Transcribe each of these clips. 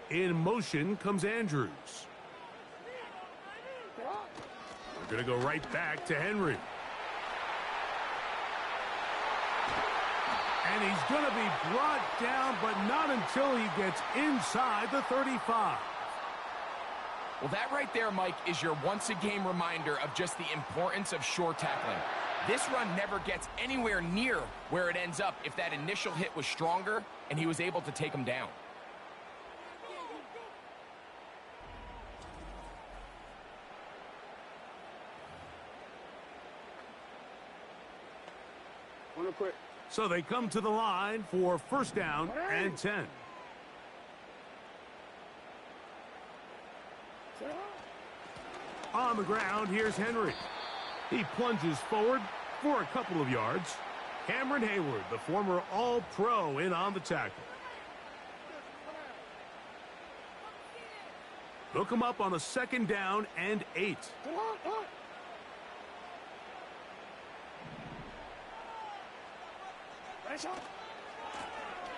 In motion comes Andrews. We're going to go right back to Henry. And he's going to be brought down, but not until he gets inside the 35. Well, that right there, Mike, is your once-a-game reminder of just the importance of shore tackling. This run never gets anywhere near where it ends up if that initial hit was stronger and he was able to take him down. So they come to the line for first down and 10. On the ground, here's Henry. He plunges forward for a couple of yards. Cameron Hayward, the former All-Pro, in on the tackle. Hook him up on a second down and 8.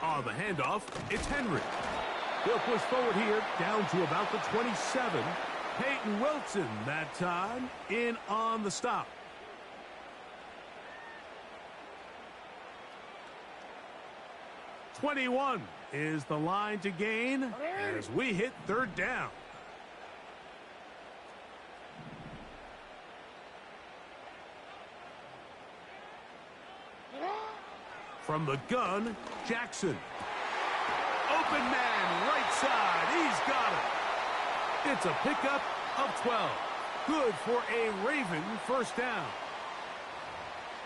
On the handoff, it's Henry. He'll push forward here, down to about the 27. Peyton Wilson that time, in on the stop. "21" is the line to gain as we hit third down. From the gun, Jackson. Open man, right side. He's got it. It's a pickup of 12. Good for a Raven first down.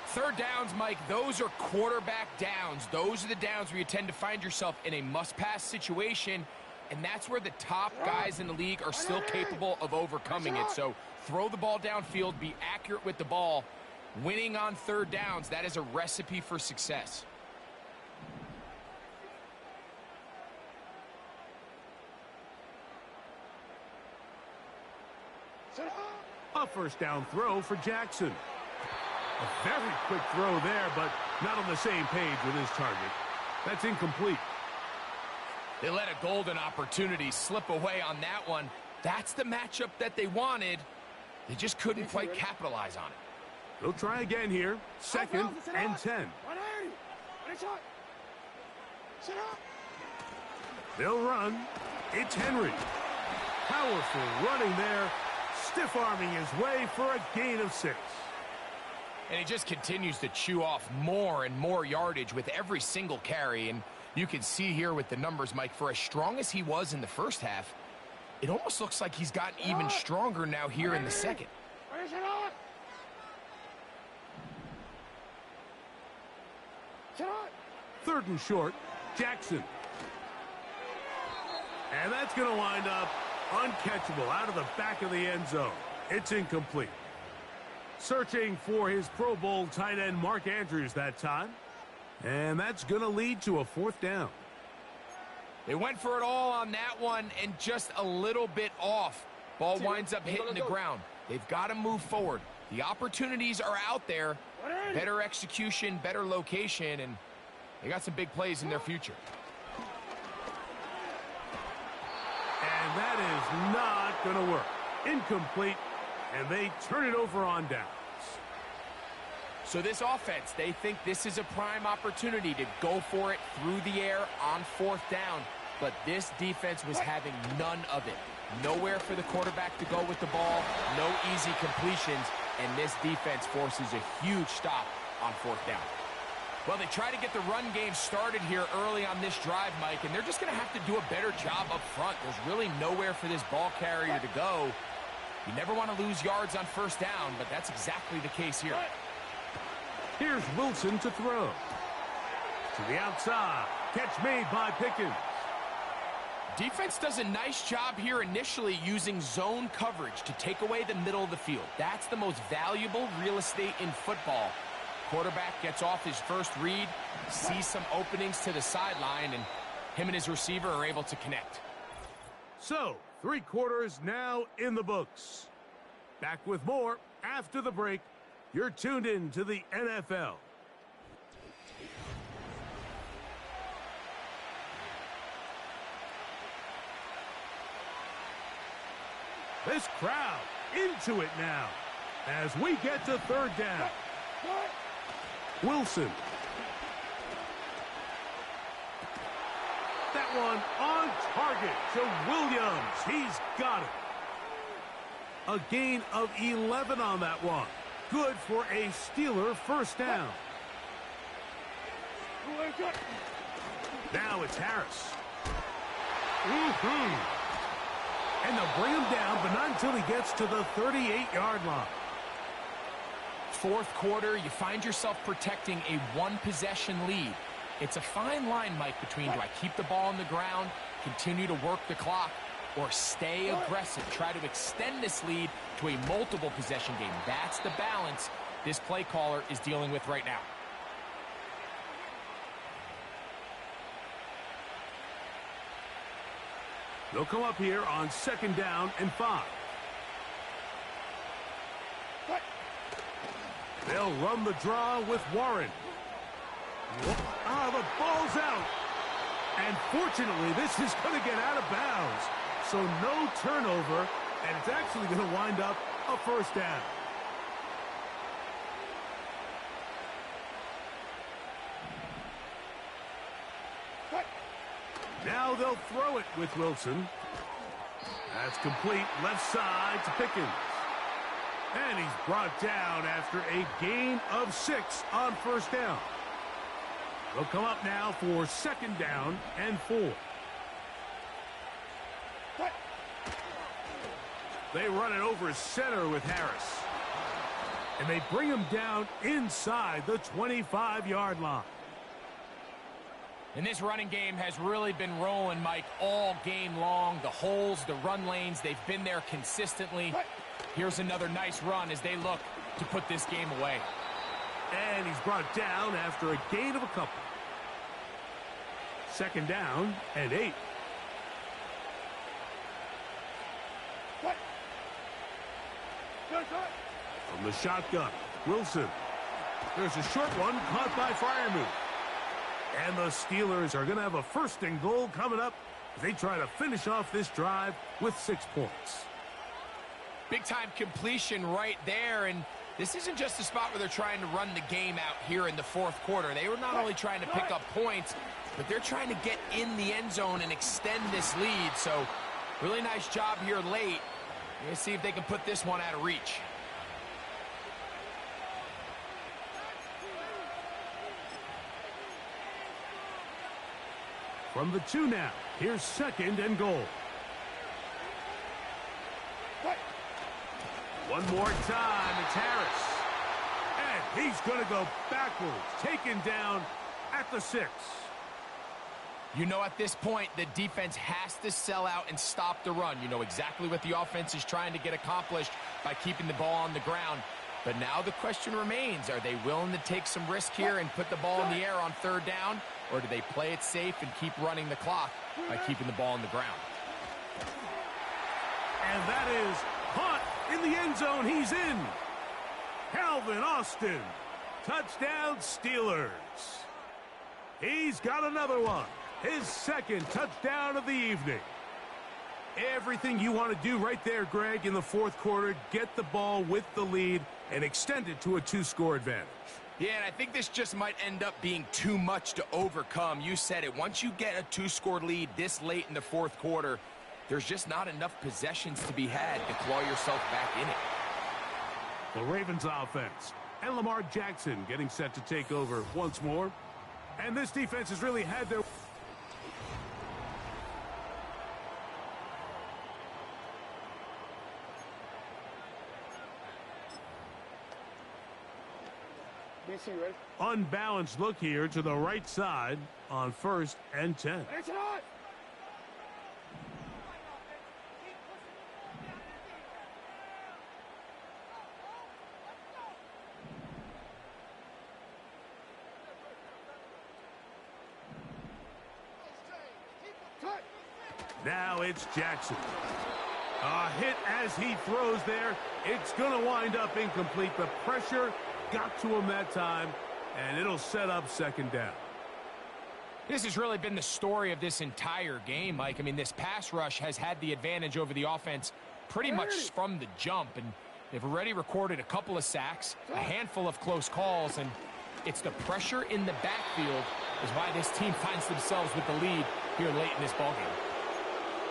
Third downs, Mike, those are quarterback downs. Those are the downs where you tend to find yourself in a must-pass situation, and that's where the top guys in the league are still capable of overcoming it. So throw the ball downfield, be accurate with the ball. Winning on third downs, that is a recipe for success. A first down throw for Jackson. A very quick throw there, but not on the same page with his target. That's incomplete. They let a golden opportunity slip away on that one. That's the matchup that they wanted. They just couldn't quite capitalize on it. They'll try again here. Second and 10. They'll run. It's Henry. Powerful running there. Stiff-arming his way for a gain of 6. And he just continues to chew off more and more yardage with every single carry. And you can see here with the numbers, Mike, for as strong as he was in the first half, it almost looks like he's gotten even stronger now here in the second. Third and short, Jackson. And that's going to wind up uncatchable out of the back of the end zone. It's incomplete. Searching for his Pro Bowl tight end Mark Andrews that time. And that's going to lead to a fourth down. They went for it all on that one and just a little bit off. Ball winds up hitting the ground. They've got to move forward. The opportunities are out there. Better execution, better location, and they got some big plays in their future. And that is not going to work. Incomplete, and they turn it over on downs. So this offense, they think this is a prime opportunity to go for it through the air on fourth down. But this defense was having none of it. Nowhere for the quarterback to go with the ball, no easy completions, and this defense forces a huge stop on fourth down. Well, they try to get the run game started here early on this drive, Mike, and they're just going to have to do a better job up front. There's really nowhere for this ball carrier to go. You never want to lose yards on first down, but that's exactly the case here. Here's Wilson to throw. To the outside. Catch made by Pickens. Defense does a nice job here initially using zone coverage to take away the middle of the field. That's the most valuable real estate in football. Quarterback gets off his first read, sees some openings to the sideline, and him and his receiver are able to connect. So, 3 quarters now in the books. Back with more after the break. You're tuned in to the NFL. This crowd into it now as we get to third down. Wilson. That one on target to Williams. He's got it. A gain of 11 on that one. Good for a Steeler first down. Now it's Harris. And they'll bring him down, but not until he gets to the 38-yard line. Fourth quarter, you find yourself protecting a one-possession lead. It's a fine line, Mike, between do I keep the ball on the ground, continue to work the clock, or stay aggressive, try to extend this lead to a multiple possession game. That's the balance this play caller is dealing with right now. They'll come up here on second down and 5. They'll run the draw with Warren. The ball's out. And fortunately, this is going to get out of bounds. So no turnover, and it's actually going to wind up a first down. Now they'll throw it with Wilson. That's complete left side to Pickens. And he's brought down after a gain of 6 on first down. They'll come up now for second down and 4. They run it over center with Harris. And they bring him down inside the 25-yard line. And this running game has really been rolling, Mike, all game long. The holes, the run lanes, they've been there consistently. Here's another nice run as they look to put this game away. And he's brought down after a gain of a couple. Second down and 8. From the shotgun, Wilson. There's a short one caught by Freiermuth. And the Steelers are going to have a first and goal coming up as they try to finish off this drive with 6 points. Big-time completion right there, and this isn't just a spot where they're trying to run the game out here in the fourth quarter. They were not only trying to pick up points, but they're trying to get in the end zone and extend this lead. So, really nice job here late. Let's see if they can put this one out of reach. From the 2 now, here's second and goal. One more time, it's Harris. And he's going to go backwards, taken down at the 6. You know, at this point, the defense has to sell out and stop the run. You know exactly what the offense is trying to get accomplished by keeping the ball on the ground. But now the question remains, are they willing to take some risk here and put the ball in the air on third down? Or do they play it safe and keep running the clock by keeping the ball on the ground? And that is caught in the end zone. He's in. Calvin Austin. Touchdown, Steelers. He's got another one. His second touchdown of the evening. Everything you want to do right there, Greg, in the fourth quarter. Get the ball with the lead and extend it to a 2-score advantage. Yeah, and I think this just might end up being too much to overcome. You said it. Once you get a 2-score lead this late in the fourth quarter, there's just not enough possessions to be had to claw yourself back in it. The Ravens offense and Lamar Jackson getting set to take over once more. And this defense has really had their... unbalanced look here to the right side on 1st and 10. Now it's Jackson. A hit as he throws there. It's going to wind up incomplete. The pressure got to him that time, and it'll set up second down. This has really been the story of this entire game, Mike. I mean, this pass rush has had the advantage over the offense pretty much from the jump, and they've already recorded a couple of sacks, a handful of close calls, and it's the pressure in the backfield is why this team finds themselves with the lead here late in this ballgame.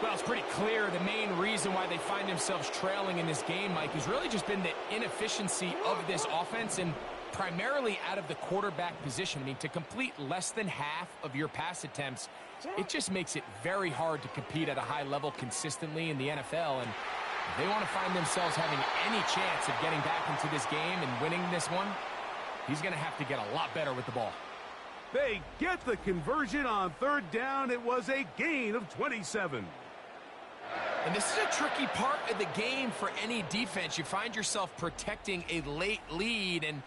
Well, it's pretty clear the main reason why they find themselves trailing in this game, Mike, has really just been the inefficiency of this offense and primarily out of the quarterback position. I mean, to complete less than half of your pass attempts, it just makes it very hard to compete at a high level consistently in the NFL. And if they want to find themselves having any chance of getting back into this game and winning this one, he's going to have to get a lot better with the ball. They get the conversion on third down. It was a gain of 27. And this is a tricky part of the game for any defense. You find yourself protecting a late lead, and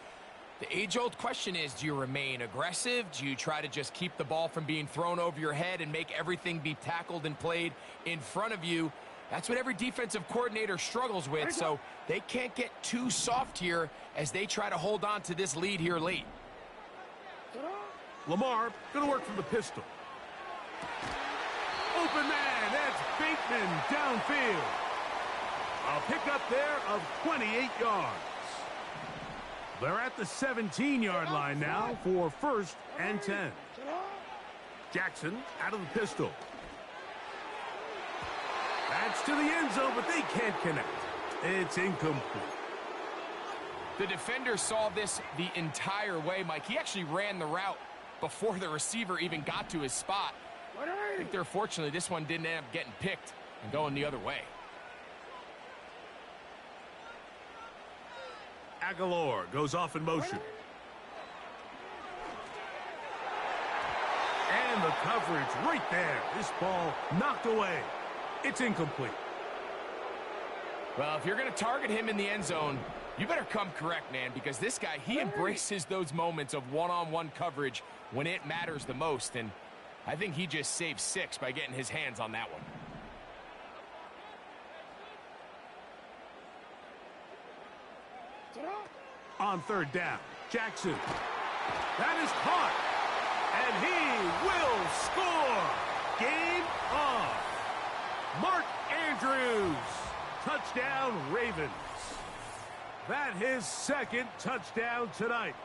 the age-old question is, do you remain aggressive? Do you try to just keep the ball from being thrown over your head and make everything be tackled and played in front of you? That's what every defensive coordinator struggles with, so they can't get too soft here as they try to hold on to this lead here late. Lamar going to work from the pistol. Open man, that's Bateman downfield. A pickup there of 28 yards. They're at the 17-yard line now for 1st and 10. Jackson out of the pistol. That's to the end zone, but they can't connect. It's incomplete. The defender saw this the entire way, Mike. He actually ran the route before the receiver even got to his spot. I think they're fortunate this one didn't end up getting picked and going the other way. Aguilar goes off in motion. And the coverage right there. This ball knocked away. It's incomplete. Well, if you're going to target him in the end zone, you better come correct, man, because this guy, he embraces those moments of one-on-one coverage when it matters the most, and I think he just saved 6 by getting his hands on that one. On third down, Jackson. That is caught. And he will score. Game on. Mark Andrews. Touchdown, Ravens. That his 2nd touchdown tonight.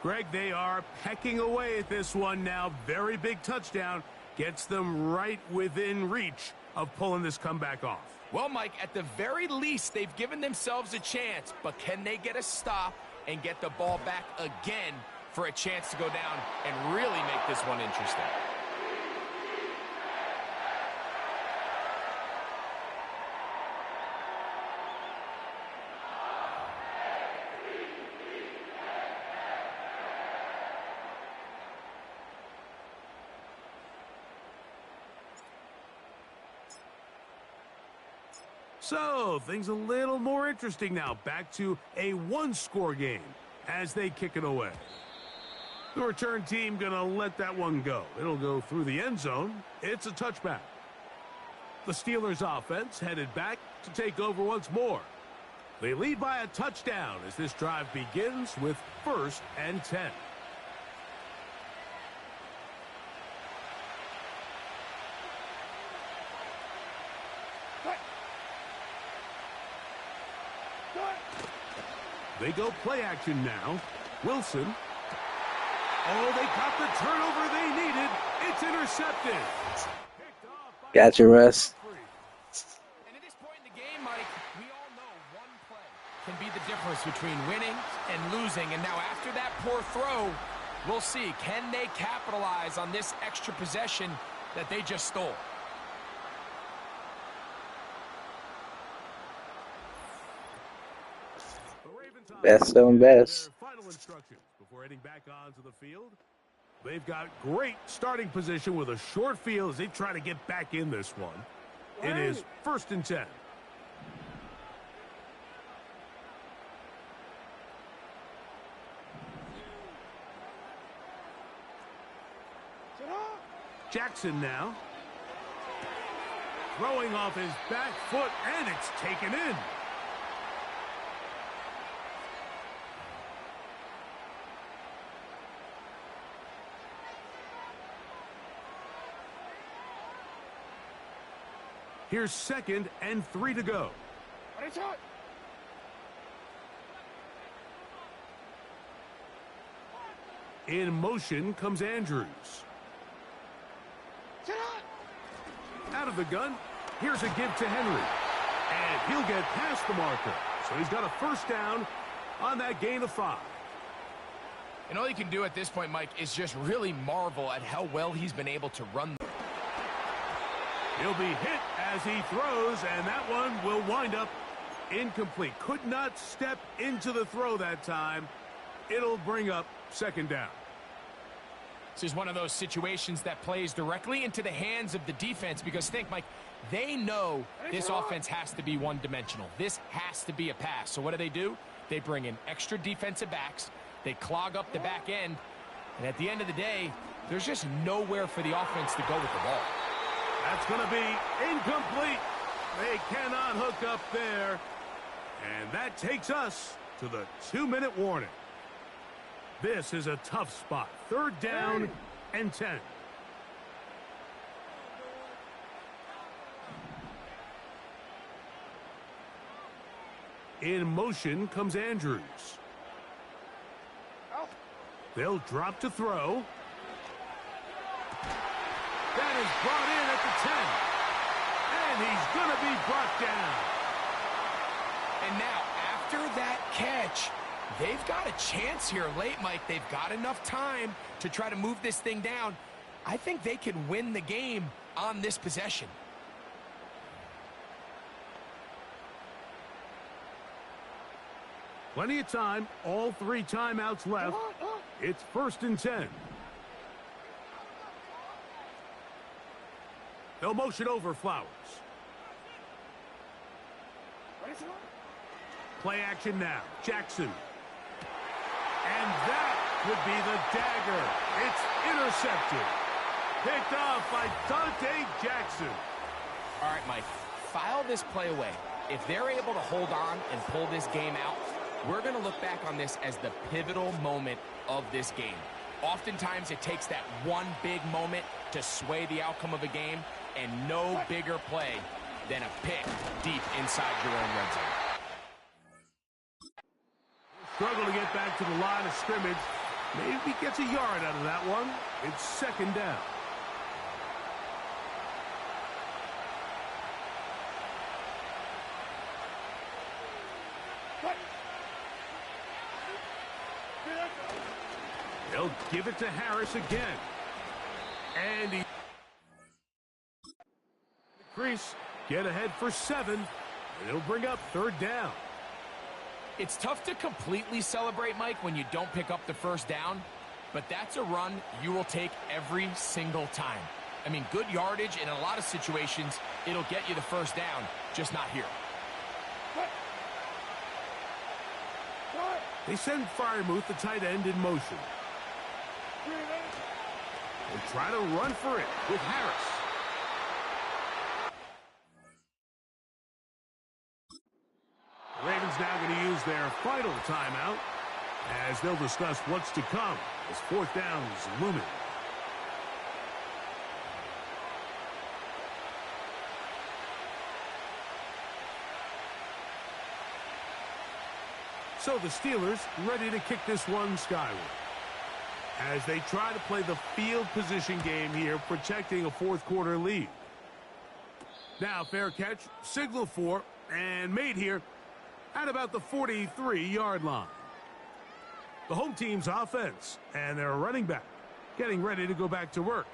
Greg, they are pecking away at this one now. Very big touchdown. Gets them right within reach of pulling this comeback off. Well, Mike, at the very least, they've given themselves a chance, but can they get a stop and get the ball back again for a chance to go down and really make this one interesting? So, things a little more interesting now. Back to a one-score game as they kick it away. The return team going to let that one go. It'll go through the end zone. It's a touchback. The Steelers offense headed back to take over once more. They lead by a touchdown as this drive begins with 1st and 10. They go play action now. Wilson. Oh, they got the turnover they needed. It's intercepted. Gotcha, Russ. And at this point in the game, Mike, we all know one play can be the difference between winning and losing. And now after that poor throw, we'll see. Can they capitalize on this extra possession that they just stole? Best on best. Final instructions before heading back onto the field. They've got great starting position with a short field as they try to get back in this one. It is 1st and 10. Jackson now. Throwing off his back foot, and it's taken in. Here's 2nd and 3 to go. In motion comes Andrews. Out of the gun. Here's a give to Henry. And he'll get past the marker. So he's got a first down on that gain of 5. And all you can do at this point, Mike, is just really marvel at how well he's been able to run. He'll be hit as he throws, and that one will wind up incomplete. Could not step into the throw that time. It'll bring up 2nd down. This is one of those situations that plays directly into the hands of the defense because think, Mike, they know this offense has to be one-dimensional. This has to be a pass. So what do? They bring in extra defensive backs. They clog up the back end. And at the end of the day, there's just nowhere for the offense to go with the ball. That's going to be incomplete. They cannot hook up there. And that takes us to the 2-minute warning. This is a tough spot. 3rd down and 10. In motion comes Andrews. They'll drop to throw. That is brought in at the 10. And he's going to be brought down. And now, after that catch, they've got a chance here late, Mike. They've got enough time to try to move this thing down. I think they can win the game on this possession. Plenty of time. All 3 timeouts left. It's 1st and 10. They'll motion over Flowers. Play action now. Jackson. And that could be the dagger. It's intercepted. Picked off by Dante Jackson. All right, Mike, file this play away. If they're able to hold on and pull this game out, we're going to look back on this as the pivotal moment of this game. Oftentimes, it takes that one big moment to sway the outcome of a game, and no bigger play than a pick deep inside your own red zone. Struggle to get back to the line of scrimmage. Maybe gets a yard out of that one. It's 2nd down. They'll give it to Harris again. And he... Crease, get ahead for 7. And it'll bring up 3rd down. It's tough to completely celebrate, Mike, when you don't pick up the first down, but that's a run you will take every single time. I mean, good yardage in a lot of situations, it'll get you the first down, just not here. They send Freiermuth, the tight end, in motion. And try to run for it with Harris. The Ravens now going to use their final timeout as they'll discuss what's to come as 4th down is looming. So the Steelers ready to kick this one skyward as they try to play the field position game here, protecting a 4th quarter lead. Now fair catch, signal for, and made here at about the 43-yard line. The home team's offense and their running back getting ready to go back to work.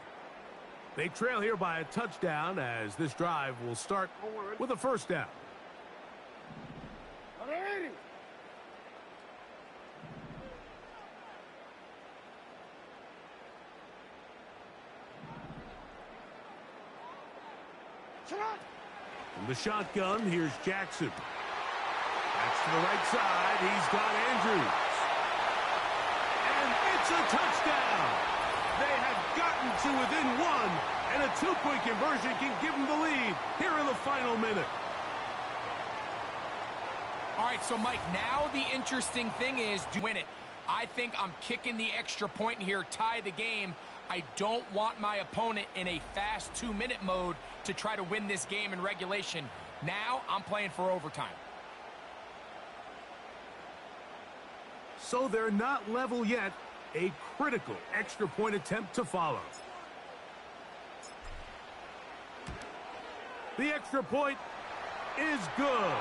They trail here by a touchdown as this drive will start with a 1st down. From the shotgun, here's Jackson. That's to the right side. He's got Andrews. And it's a touchdown. They have gotten to within 1, and a 2-point conversion can give them the lead here in the final minute. All right, so, Mike, now the interesting thing is to win it. I think I'm kicking the extra point here, tie the game. I don't want my opponent in a fast 2-minute mode to try to win this game in regulation. Now I'm playing for overtime. So they're not level yet. A critical extra point attempt to follow. The extra point is good.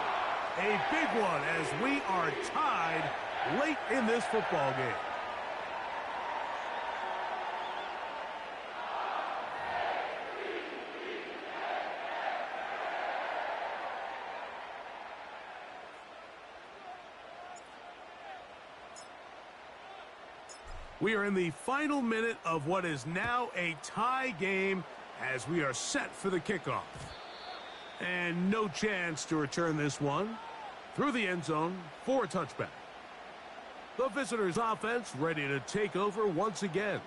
A big one as we are tied late in this football game. We are in the final minute of what is now a tie game as we are set for the kickoff. And no chance to return this one through the end zone for a touchback. The visitors' offense ready to take over once again.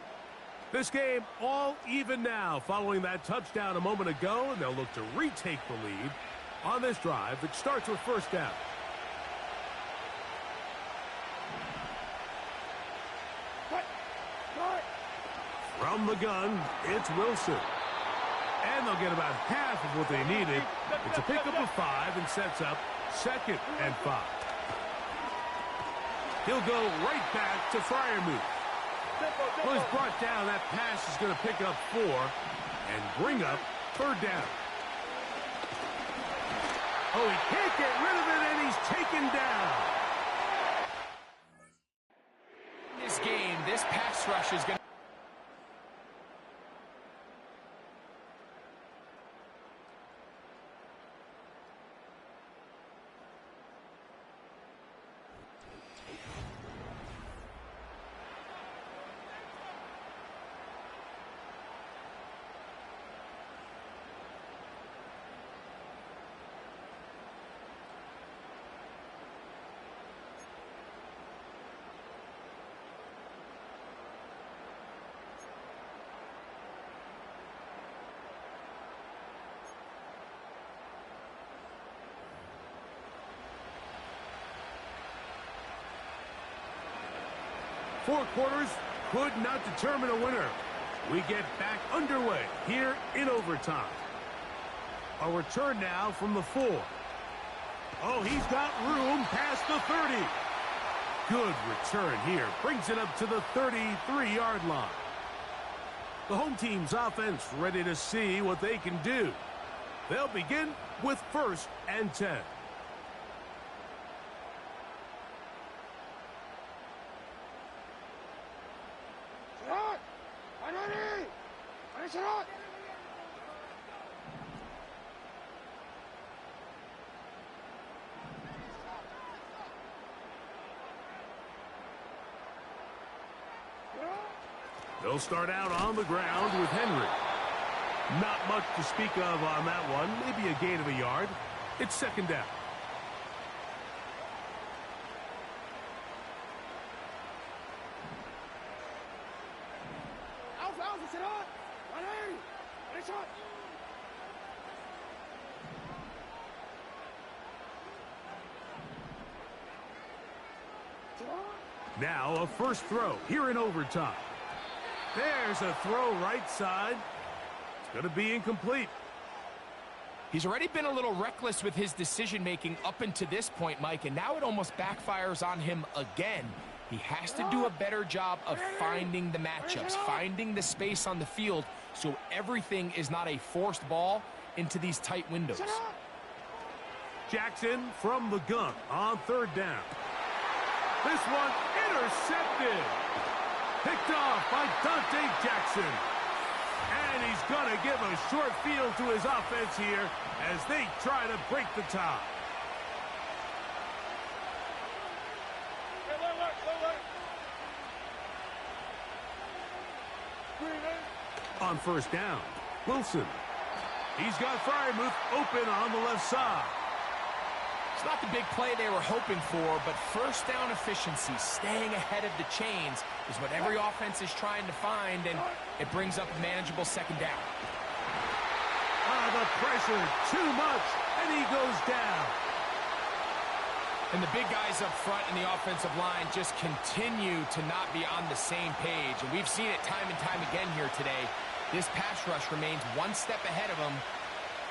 This game all even now following that touchdown a moment ago, and they'll look to retake the lead on this drive that starts with first down. From the gun, it's Wilson. And they'll get about half of what they needed. It's a pickup of 5 and sets up 2nd and 5. He'll go right back to Freiermuth. Well, he's brought down. That pass is going to pick up 4 and bring up 3rd down. Oh, he can't get rid of it, and he's taken down. This game, this pass rush is going to... Four quarters could not determine a winner. We get back underway here in overtime. A return now from the 4. Oh, he's got room past the 30. Good return here. Brings it up to the 33-yard line. The home team's offense ready to see what they can do. They'll begin with 1st and 10. They'll start out on the ground with Henry. Not much to speak of on that one. Maybe a gain of a yard. It's 2nd down. Now a first throw here in overtime. There's a throw right side. It's going to be incomplete. He's already been a little reckless with his decision-making up until this point, Mike, and now it almost backfires on him again. He has to do a better job of finding the matchups, finding the space on the field so everything is not a forced ball into these tight windows. Jackson from the gun on 3rd down. This one intercepted. Picked off by Dante Jackson. And he's going to give a short field to his offense here as they try to break the tie. On 1st down, Wilson. He's got Freiermuth open on the left side. It's not the big play they were hoping for, but 1st down efficiency, staying ahead of the chains, is what every offense is trying to find, and it brings up a manageable 2nd down. The pressure, too much, and he goes down. And the big guys up front in the offensive line just continue to not be on the same page. And we've seen it time and time again here today. This pass rush remains one step ahead of them,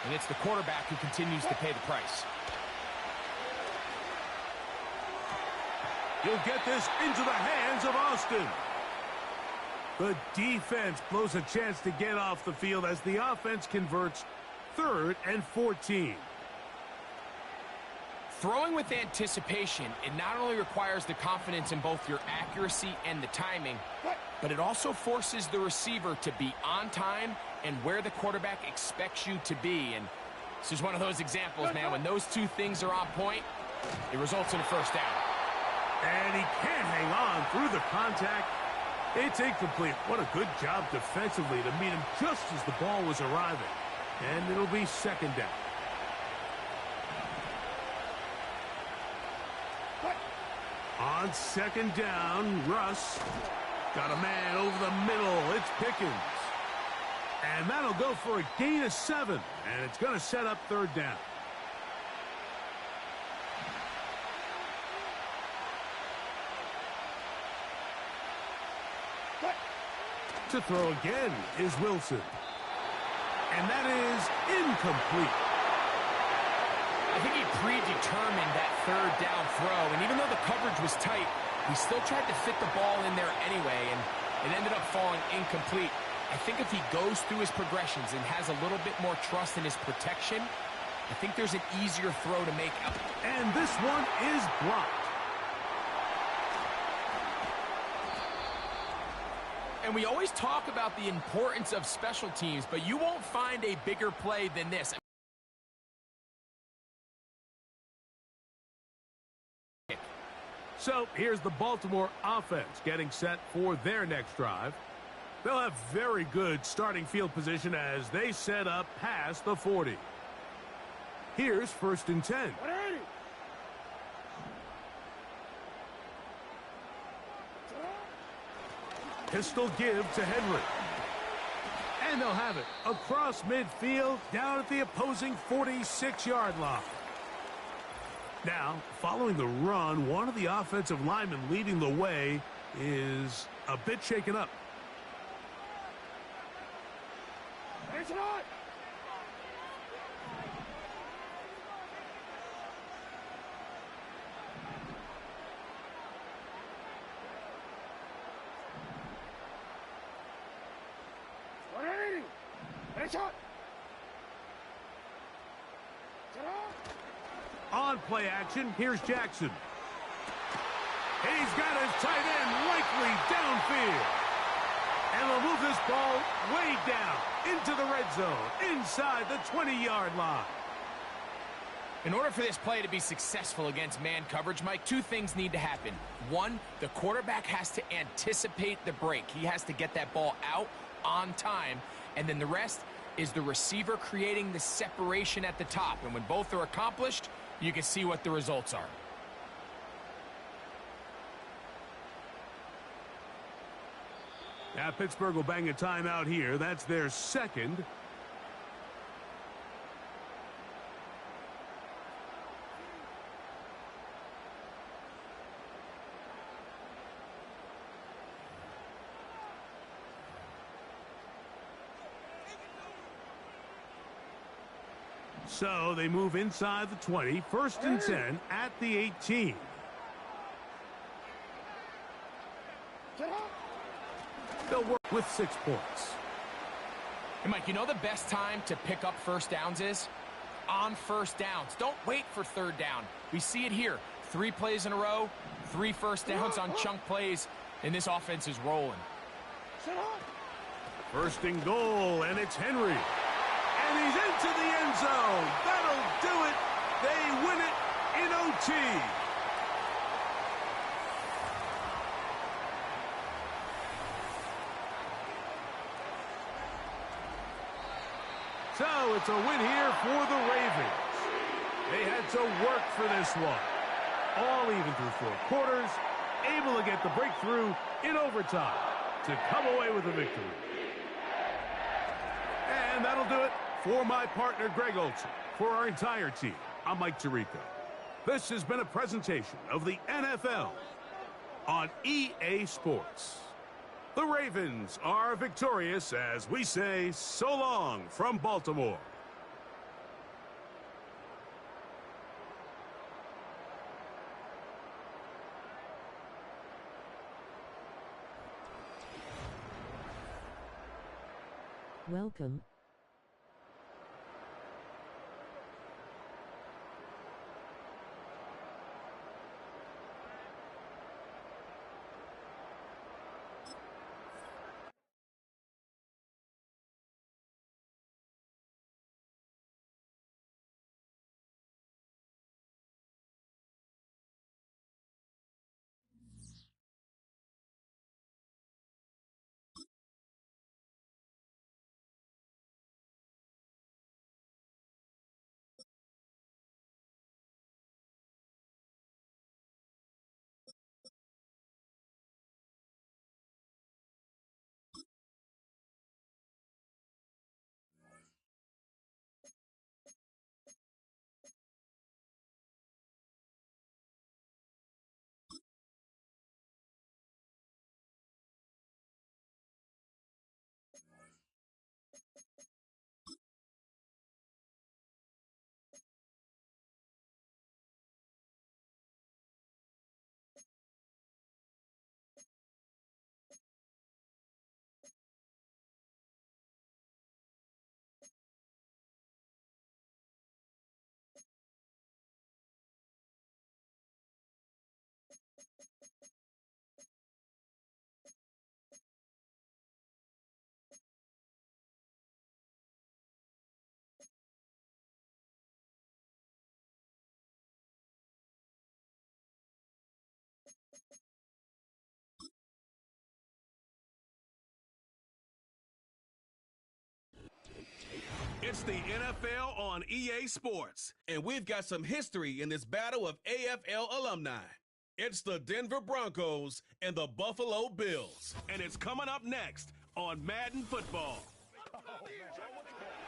and it's the quarterback who continues to pay the price. You'll get this into the hands of Austin. The defense blows a chance to get off the field as the offense converts 3rd and 14. Throwing with anticipation, it not only requires the confidence in both your accuracy and the timing, but it also forces the receiver to be on time and where the quarterback expects you to be. And this is one of those examples, man. When those two things are on point, it results in a first down. And he can't hang on through the contact. It's incomplete. What a good job defensively to meet him just as the ball was arriving. And it'll be 2nd down. On 2nd down, Russ got a man over the middle. It's Pickens. And that'll go for a gain of 7. And it's going to set up 3rd down. To throw again is Wilson. And that is incomplete. I think he predetermined that 3rd down throw, and even though the coverage was tight, he still tried to fit the ball in there anyway, and it ended up falling incomplete. I think if he goes through his progressions and has a little bit more trust in his protection, I think there's an easier throw to make. And this one is blocked. And we always talk about the importance of special teams, but you won't find a bigger play than this. So here's the Baltimore offense getting set for their next drive. They'll have very good starting field position as they set up past the 40. Here's 1st and 10. Pistol give to Henry. And they'll have it across midfield down at the opposing 46-yard line. Now, following the run, one of the offensive linemen leading the way is a bit shaken up. On play action, here's Jackson. He's got his tight end likely downfield. And they'll move this ball way down into the red zone, inside the 20-yard line. In order for this play to be successful against man coverage, Mike, 2 things need to happen. 1, the quarterback has to anticipate the break. He has to get that ball out on time. And then the rest is the receiver creating the separation at the top. And when both are accomplished, you can see what the results are. Now Pittsburgh will bang a timeout here. That's their 2nd. So they move inside the 20. 1st and 10 at the 18. They'll work with 6 points. And Mike, you know the best time to pick up first downs is? On first downs. Don't wait for 3rd down. We see it here. 3 plays in a row, 3 first downs on chunk plays, and this offense is rolling. 1st and goal, and it's Henry. And he's into the end zone. That'll do it. They win it in OT. So it's a win here for the Ravens. They had to work for this one. All even through 4 quarters, able to get the breakthrough in overtime to come away with a victory. And that'll do it for my partner, Greg Olson. For our entire team, I'm Mike Tirico. This has been a presentation of the NFL on EA Sports. The Ravens are victorious as we say so long from Baltimore. Welcome. It's the NFL on EA Sports, and we've got some history in this battle of AFL alumni. It's the Denver Broncos and the Buffalo Bills, and it's coming up next on Madden Football.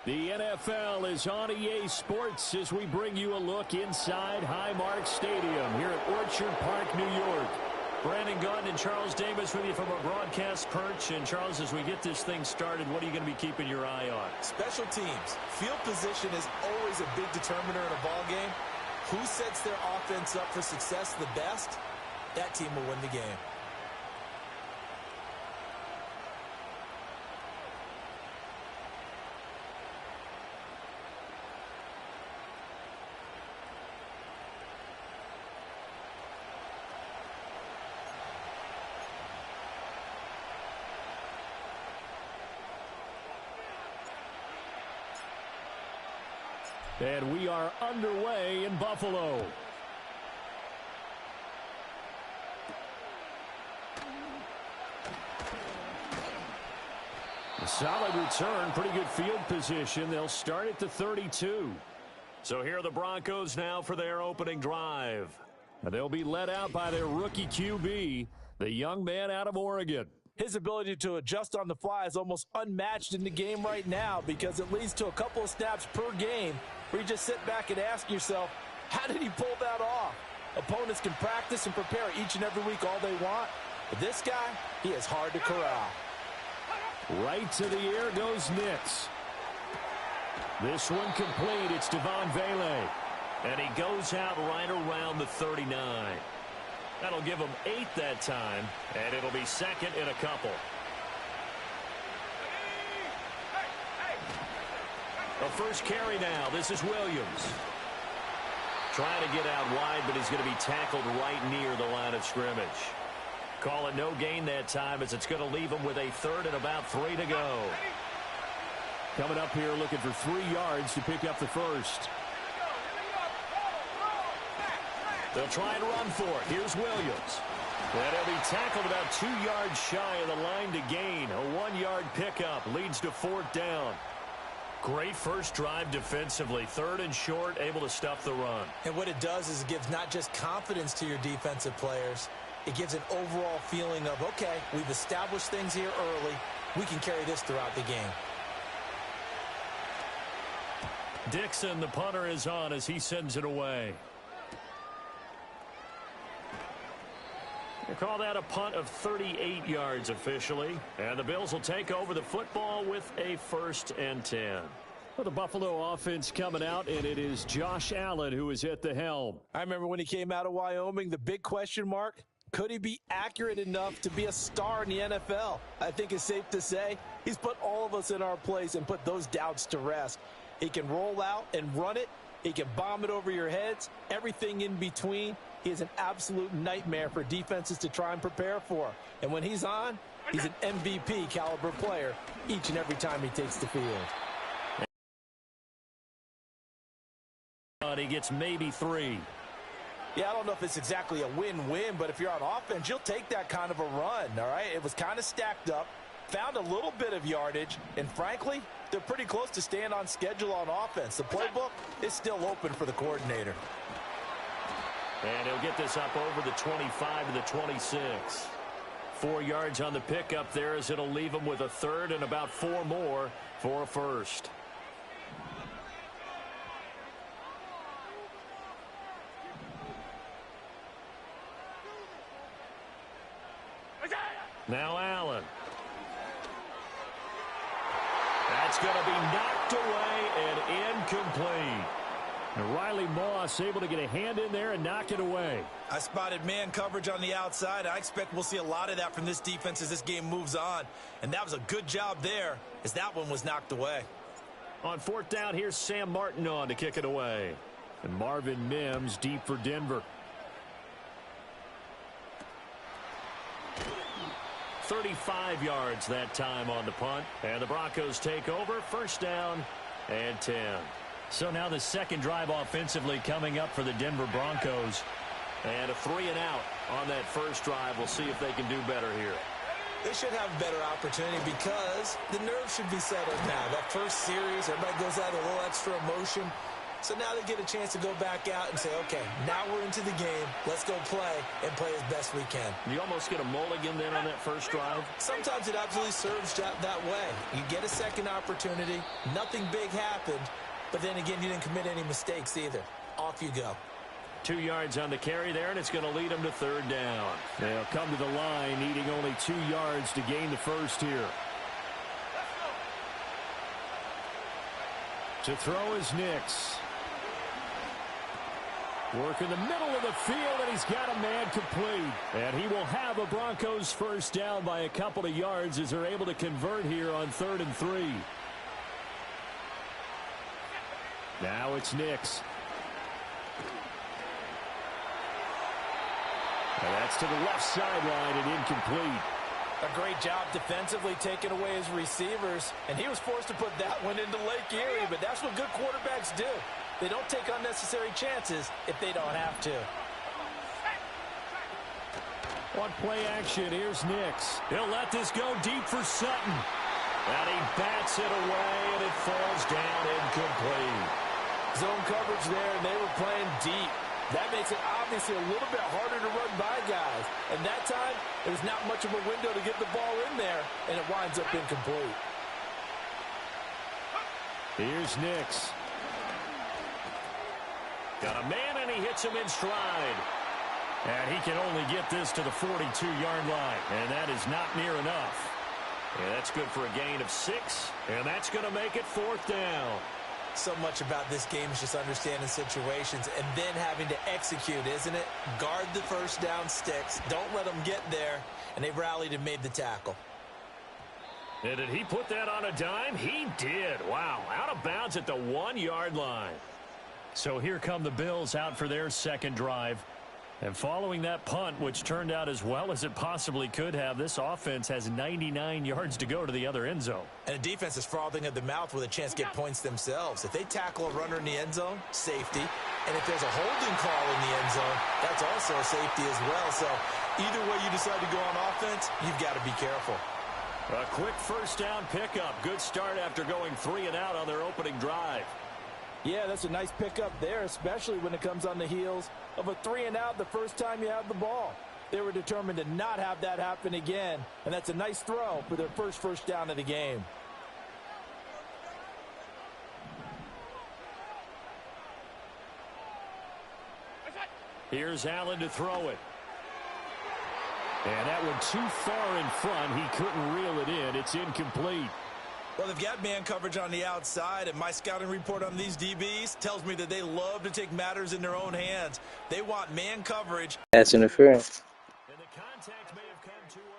The NFL is on EA Sports as we bring you a look inside Highmark Stadium here at Orchard Park, New York. Brandon Gunn and Charles Davis with you from our broadcast perch. And, Charles, as we get this thing started, what are you going to be keeping your eye on? Special teams. Field position is always a big determiner in a ball game. Who sets their offense up for success the best, that team will win the game. And we are underway in Buffalo. A solid return, pretty good field position. They'll start at the 32. So here are the Broncos now for their opening drive. They'll be led out by their rookie QB, the young man out of Oregon. His ability to adjust on the fly is almost unmatched in the game right now because it leads to a couple of snaps per game where you just sit back and ask yourself, how did he pull that off? Opponents can practice and prepare each and every week all they want, but this guy, he is hard to corral. Right to the air goes Nitz. This one complete. It's Devon Vele. And he goes out right around the 39. That'll give him 8 that time, and it'll be second in a couple. The first carry now. This is Williams. Trying to get out wide, but he's going to be tackled right near the line of scrimmage. Call it no gain that time as it's going to leave him with a third and about 3 to go. Coming up here looking for 3 yards to pick up the first. They'll try and run for it. Here's Williams. And he'll be tackled about 2 yards shy of the line to gain. A 1-yard pickup leads to 4th down. Great first drive defensively. 3rd and short, able to stuff the run. And what it does is it gives not just confidence to your defensive players, it gives an overall feeling of, okay, we've established things here early. We can carry this throughout the game. Dixon, the punter, is on as he sends it away. We'll call that a punt of 38 yards officially. And the Bills will take over the football with a 1st and 10. Well, the Buffalo offense coming out, and it is Josh Allen who is at the helm. I remember when he came out of Wyoming, the big question mark, could he be accurate enough to be a star in the NFL? I think it's safe to say he's put all of us in our place and put those doubts to rest. He can roll out and run it. He can bomb it over your heads. Everything in between. He is an absolute nightmare for defenses to try and prepare for. And when he's on, he's an MVP caliber player each and every time he takes the field. He gets maybe 3. Yeah, I don't know if it's exactly a win-win, but if you're on offense, you'll take that kind of a run, all right? It was kind of stacked up, found a little bit of yardage, and frankly, they're pretty close to staying on schedule on offense. The playbook is still open for the coordinator. And he'll get this up over the 25 to the 26. 4 yards on the pickup there as it'll leave him with a 3rd and about 4 more for a 1st. Now Allen. That's going to be knocked away and incomplete. And Riley Moss able to get a hand in there and knock it away. I spotted man coverage on the outside. I expect we'll see a lot of that from this defense as this game moves on. And that was a good job there as that one was knocked away. On 4th down, here's Sam Martin on to kick it away. And Marvin Mims deep for Denver. 35 yards that time on the punt. And the Broncos take over. 1st down and 10. So now the 2nd drive offensively coming up for the Denver Broncos. And a 3 and out on that 1st drive. We'll see if they can do better here. They should have a better opportunity because the nerves should be settled now. That first series, everybody goes out with a little extra emotion. So now they get a chance to go back out and say, okay, now we're into the game. Let's go play and play as best we can. You almost get a mulligan then on that 1st drive? Sometimes it absolutely serves that way. You get a 2nd opportunity. Nothing big happened. But then again, you didn't commit any mistakes either. Off you go. 2 yards on the carry there, and it's going to lead them to 3rd down. They'll come to the line, needing only 2 yards to gain the 1st here. To throw is Nix. Work in the middle of the field, and he's got a man complete. And he will have a Broncos 1st down by a couple of yards as they're able to convert here on 3rd and 3. Now it's Nix. And that's to the left sideline and incomplete. A great job defensively taking away his receivers, and he was forced to put that one into Lake Erie, but that's what good quarterbacks do. They don't take unnecessary chances if they don't have to. On play action, here's Nix. He'll let this go deep for Sutton. And he bats it away, and it falls down incomplete. Zone coverage there, and they were playing deep. That makes it obviously a little bit harder to run by guys. And that time, there was not much of a window to get the ball in there, and it winds up incomplete. Here's Nix. Got a man, and he hits him in stride. And he can only get this to the 42-yard line. And that is not near enough. Yeah, that's good for a gain of 6. And that's going to make it 4th down. So much about this game is just understanding situations and then having to execute, isn't it? Guard the 1st down sticks. Don't let them get there. And they rallied and made the tackle. And did he put that on a dime? He did. Wow. Out of bounds at the 1-yard line. So here come the Bills out for their 2nd drive. And following that punt, which turned out as well as it possibly could have, this offense has 99 yards to go to the other end zone. And the defense is frothing at the mouth with a chance to get points themselves. If they tackle a runner in the end zone, safety. And if there's a holding call in the end zone, that's also a safety as well. So either way you decide to go on offense, you've got to be careful. A quick 1st down pickup. Good start after going 3 and out on their opening drive. Yeah, that's a nice pickup there, especially when it comes on the heels of a 3 and out the first time you have the ball. They were determined to not have that happen again, and that's a nice throw for their first down of the game. Here's Allen to throw it. And that one too far in front. He couldn't reel it in. It's incomplete. Well, they've got man coverage on the outside, and my scouting report on these DBs tells me that they love to take matters in their own hands. They want man coverage. That's interference. And the contact may have come too early.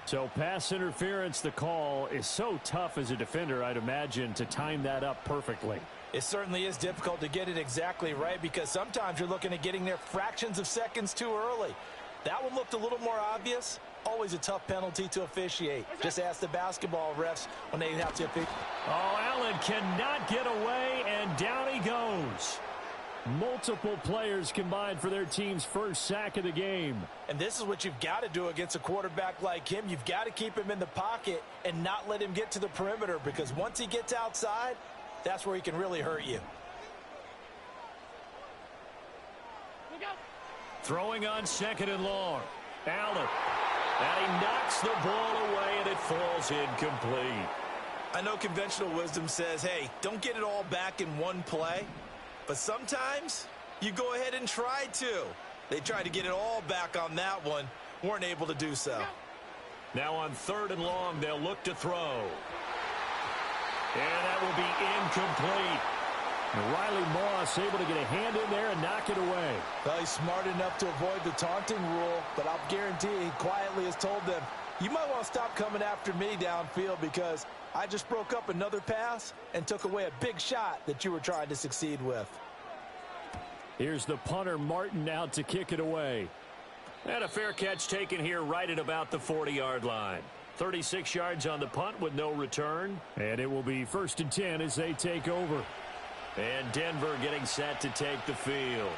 So pass interference, the call is so tough as a defender, I'd imagine, to time that up perfectly. It certainly is difficult to get it exactly right because sometimes you're looking at getting there fractions of seconds too early. That one looked a little more obvious. Always a tough penalty to officiate. Just ask the basketball refs when they have to officiate. Oh, Allen cannot get away, and down he goes. Multiple players combined for their team's first sack of the game. And this is what you've got to do against a quarterback like him. You've got to keep him in the pocket and not let him get to the perimeter because once he gets outside, that's where he can really hurt you. Throwing on 2nd and long. Allen. And he knocks the ball away, and it falls incomplete. I know conventional wisdom says, hey, don't get it all back in one play. But sometimes you go ahead and try to. They tried to get it all back on that one. Weren't able to do so. Now on 3rd and long, they'll look to throw. And that will be incomplete. And Riley Moss able to get a hand in there and knock it away. Well, he's smart enough to avoid the taunting rule, but I'll guarantee he quietly has told them, you might want to stop coming after me downfield because I just broke up another pass and took away a big shot that you were trying to succeed with. Here's the punter, Martin, out to kick it away. And a fair catch taken here right at about the 40-yard line. 36 yards on the punt with no return. And it will be 1st and 10 as they take over. And Denver getting set to take the field.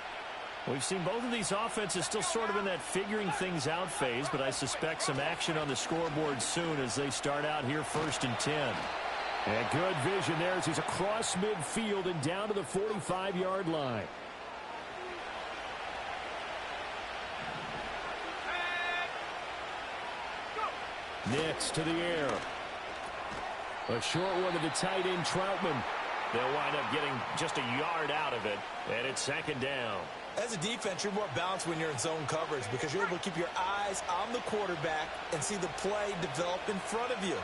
We've seen both of these offenses still sort of in that figuring things out phase, but I suspect some action on the scoreboard soon as they start out here 1st and 10. And good vision there as he's across midfield and down to the 45-yard line. Nix to the air. A short one to the tight end, Troutman. They'll wind up getting just a yard out of it, and it's 2nd down. As a defense, you're more balanced when you're in zone coverage because you're able to keep your eyes on the quarterback and see the play develop in front of you.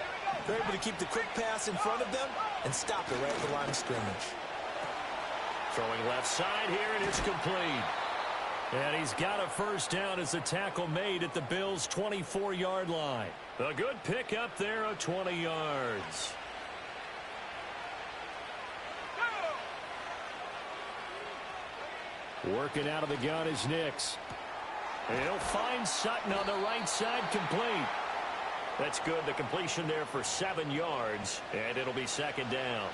You're able to keep the quick pass in front of them and stop it right at the line of scrimmage. Throwing left side here, and it's complete. And he's got a 1st down as the tackle made at the Bills' 24-yard line. A good pick up there of 20 yards. Working out of the gun is Nix. And he'll find Sutton on the right side, complete. That's good. The completion there for 7 yards, and it'll be 2nd down.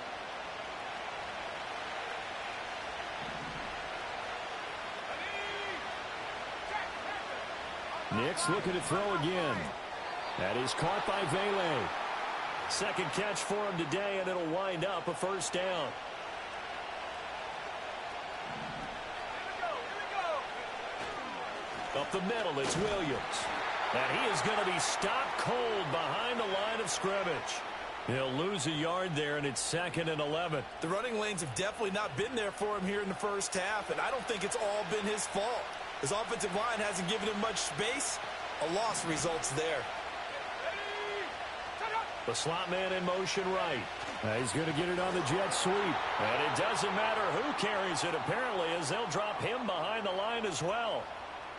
Nix looking to throw again. That is caught by Vele. 2nd catch for him today, and it'll wind up a 1st down. Up the middle, it's Williams. And he is going to be stopped cold behind the line of scrimmage. He'll lose a yard there, and it's 2nd and 11. The running lanes have definitely not been there for him here in the first half, and I don't think it's all been his fault. His offensive line hasn't given him much space. A loss results there. The slot man in motion right. He's going to get it on the jet sweep. And it doesn't matter who carries it, apparently, as they'll drop him behind the line as well.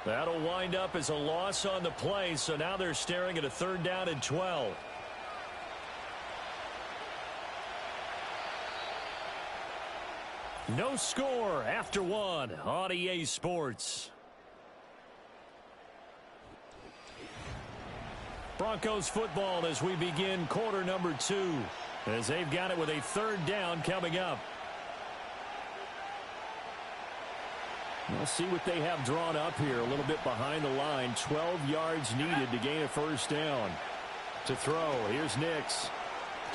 That'll wind up as a loss on the play, so now they're staring at a 3rd down and 12. No score after 1 on EA Sports. Broncos football as we begin quarter number 2, as they've got it with a 3rd down coming up. We'll see what they have drawn up here. A little bit behind the line. 12 yards needed to gain a 1st down. To throw, here's Nix.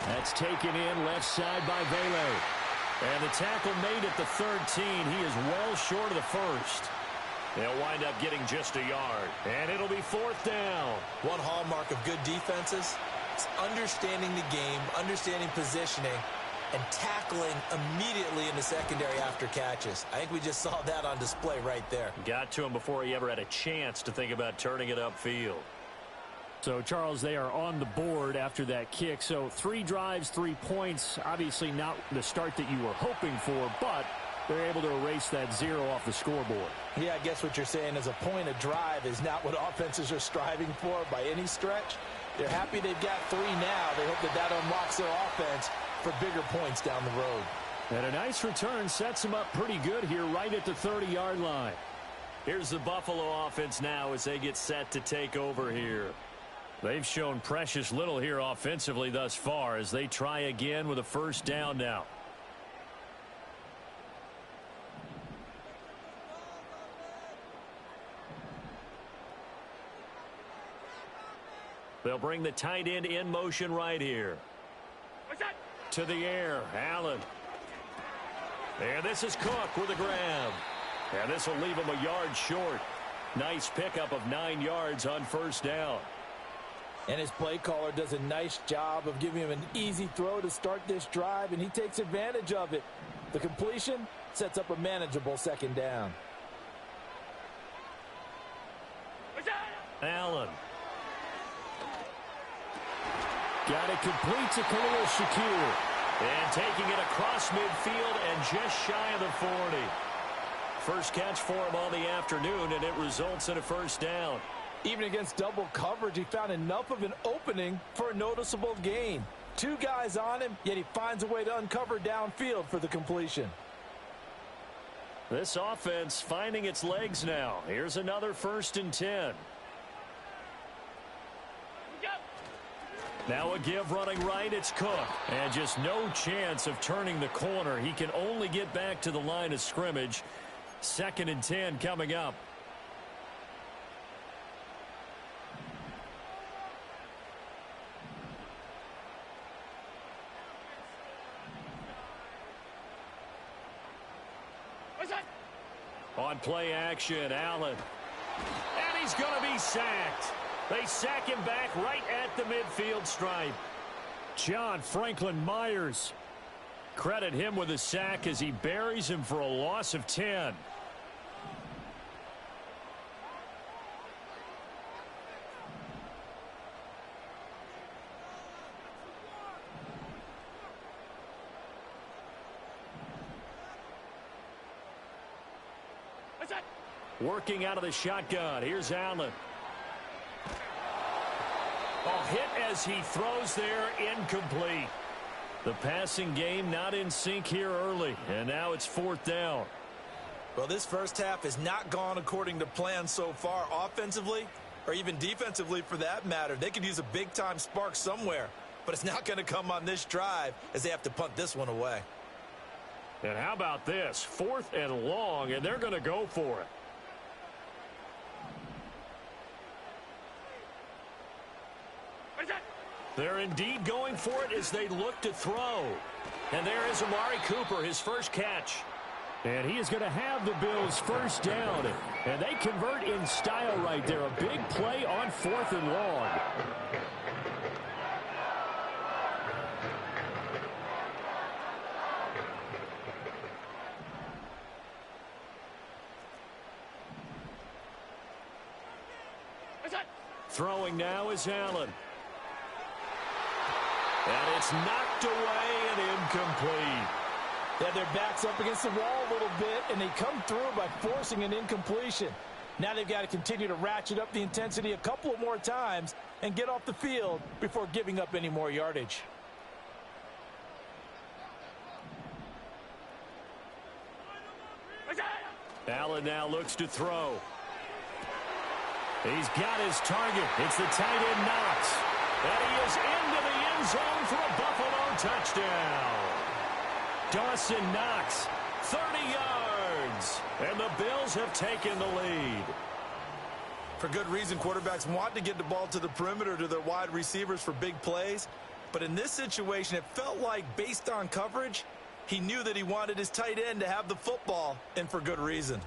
That's taken in left side by Vele. And the tackle made at the 13. He is well short of the 1st. They'll wind up getting just a yard. And it'll be 4th down. One hallmark of good defenses is understanding the game, understanding positioning, and tackling immediately in the secondary after catches. I think we just saw that on display right there. Got to him before he ever had a chance to think about turning it upfield. So, Charles, they are on the board after that kick. So 3 drives, 3 points. Obviously not the start that you were hoping for, but they're able to erase that 0 off the scoreboard. Yeah, I guess what you're saying is a point of drive is not what offenses are striving for by any stretch. They're happy they've got 3 now. They hope that unlocks their offense for bigger points down the road. And a nice return sets them up pretty good here right at the 30-yard line. Here's the Buffalo offense now as they get set to take over here. They've shown precious little here offensively thus far as they try again with a first down now. They'll bring the tight end in motion right here. To the air, Allen. And this is Cook with a grab. And this will leave him a yard short. Nice pickup of 9 yards on first down. And his play caller does a nice job of giving him an easy throw to start this drive, and he takes advantage of it. The completion sets up a manageable second down. Allen. Got it complete to Khalil Shakir. And taking it across midfield and just shy of the 40. First catch for him on the afternoon, and it results in a first down. Even against double coverage, he found enough of an opening for a noticeable gain. 2 guys on him, yet he finds a way to uncover downfield for the completion. This offense finding its legs now. Here's another 1st and 10. Now a give running right, it's Cook. And just no chance of turning the corner. He can only get back to the line of scrimmage. 2nd and 10 coming up. On play action, Allen. And he's going to be sacked. They sack him back right at the midfield stripe. John Franklin Myers. Credit him with a sack as he buries him for a loss of 10. Working out of the shotgun. Here's Allen. A hit as he throws there, incomplete. The passing game not in sync here early, and now it's 4th down. Well, this first half has not gone according to plan so far offensively or even defensively for that matter. They could use a big-time spark somewhere, but it's not going to come on this drive as they have to punt this one away. And how about this? 4th and long, and they're going to go for it. They're indeed going for it as they look to throw. And there is Amari Cooper, his first catch. And he is going to have the Bills first down. And they convert in style right there. A big play on 4th and long. Throwing now is Allen. And it's knocked away and incomplete. They have their backs up against the wall a little bit, and they come through by forcing an incompletion. Now they've got to continue to ratchet up the intensity a couple of more times and get off the field before giving up any more yardage. Allen now looks to throw. He's got his target. It's the tight end Knox. And he is into the end zone for a Buffalo touchdown. Dawson Knox, 30 yards. And the Bills have taken the lead. For good reason, quarterbacks want to get the ball to the perimeter to their wide receivers for big plays. But in this situation, it felt like based on coverage, he knew that he wanted his tight end to have the football, and for good reason.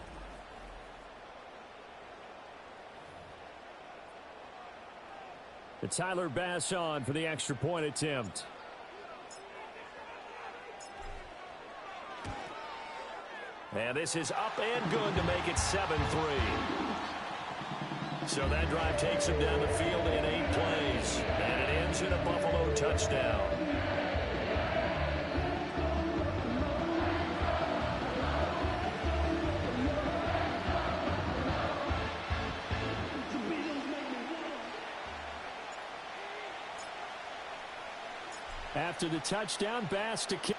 Tyler Bass on for the extra point attempt. And this is up and good to make it 7-3. So that drive takes him down the field in 8 plays. And it ends in a Buffalo touchdown. After the touchdown, Bass to kick.